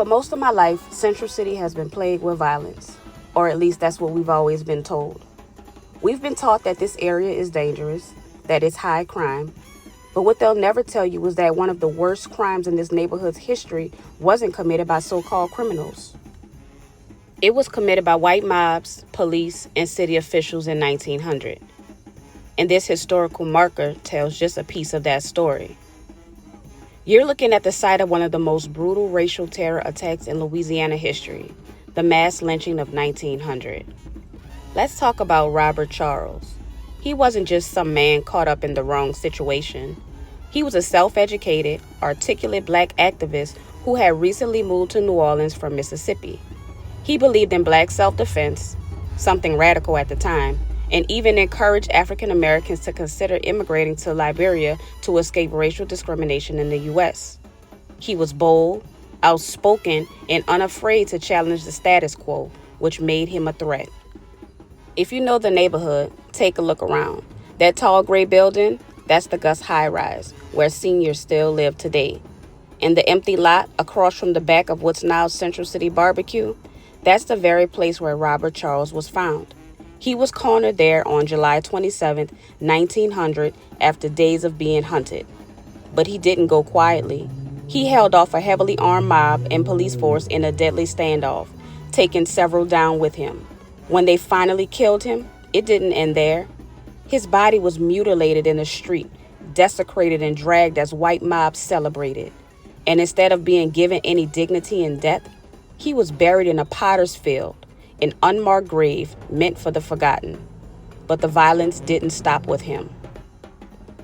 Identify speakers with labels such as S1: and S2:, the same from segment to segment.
S1: For most of my life, Central City has been plagued with violence, or at least that's what we've always been told. We've been taught that this area is dangerous, that it's high crime, but what they'll never tell you is that one of the worst crimes in this neighborhood's history wasn't committed by so-called criminals. It was committed by white mobs, police, and city officials in 1900. And this historical marker tells just a piece of that story. You're looking at the site of one of the most brutal racial terror attacks in Louisiana history, the mass lynching of 1900. Let's talk about Robert Charles. He wasn't just some man caught up in the wrong situation. He was a self-educated, articulate black activist who had recently moved to New Orleans from Mississippi. He believed in black self-defense, something radical at the time, and even encouraged African Americans to consider immigrating to Liberia to escape racial discrimination in the U.S. He was bold, outspoken, and unafraid to challenge the status quo, which made him a threat. If you know the neighborhood, take a look around. That tall gray building, that's the Gus High Rise, where seniors still live today. And the empty lot across from the back of what's now Central City Barbecue, that's the very place where Robert Charles was found. He was cornered there on July 27, 1900, after days of being hunted. But he didn't go quietly. He held off a heavily armed mob and police force in a deadly standoff, taking several down with him. When they finally killed him, it didn't end there. His body was mutilated in the street, desecrated and dragged as white mobs celebrated. And instead of being given any dignity in death, he was buried in a potter's field, an unmarked grave meant for the forgotten. But the violence didn't stop with him.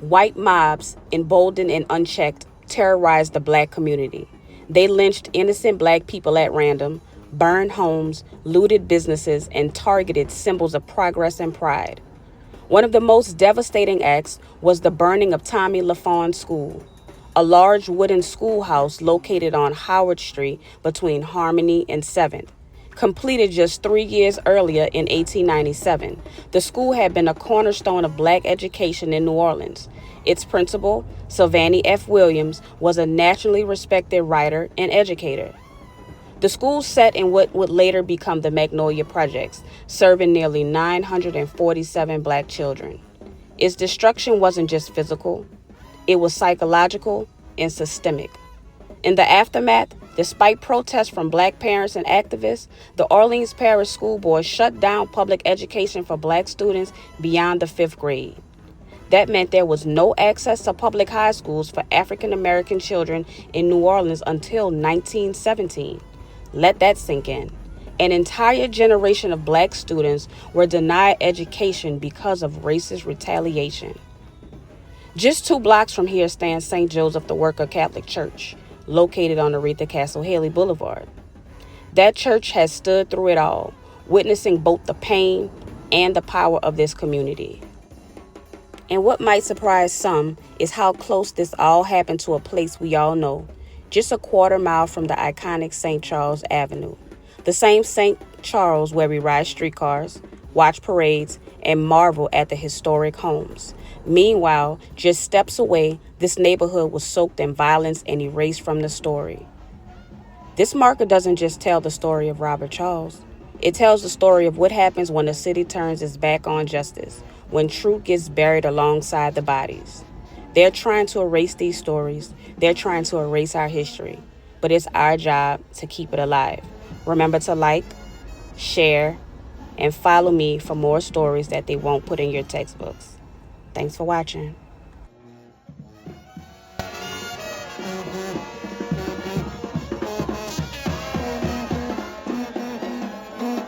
S1: White mobs, emboldened and unchecked, terrorized the black community. They lynched innocent black people at random, burned homes, looted businesses, and targeted symbols of progress and pride. One of the most devastating acts was the burning of Thomy Lafon School, a large wooden schoolhouse located on Howard Street between Harmony and 7th. Completed just 3 years earlier in 1897, the school had been a cornerstone of black education in New Orleans. Its principal, Sylvanie F. Williams, was a nationally respected writer and educator. The school sat in what would later become the Magnolia Projects, serving nearly 947 black children. Its destruction wasn't just physical, it was psychological and systemic. In the aftermath, despite protests from black parents and activists, the Orleans Parish School Board shut down public education for black students beyond the 5th grade. That meant there was no access to public high schools for African American children in New Orleans until 1917. Let that sink in. An entire generation of black students were denied education because of racist retaliation. Just 2 blocks from here stands St.Joseph, the Worker Catholic Church, located on Aretha Castle Haley Boulevard. That church has stood through it all, witnessing both the pain and the power of this community. And what might surprise some is how close this all happened to a place we all know, just a quarter mile from the iconic St. Charles Avenue. The same St. Charles where we ride streetcars, watch parades, and marvel at the historic homes. Meanwhile, just steps away, this neighborhood was soaked in violence and erased from the story. This marker doesn't just tell the story of Robert Charles. It tells the story of what happens when the city turns its back on justice, when truth gets buried alongside the bodies. They're trying to erase these stories. They're trying to erase our history. But it's our job to keep it alive. Remember to like, share, and follow me for more stories that they won't put in your textbooks. Thanks for watching.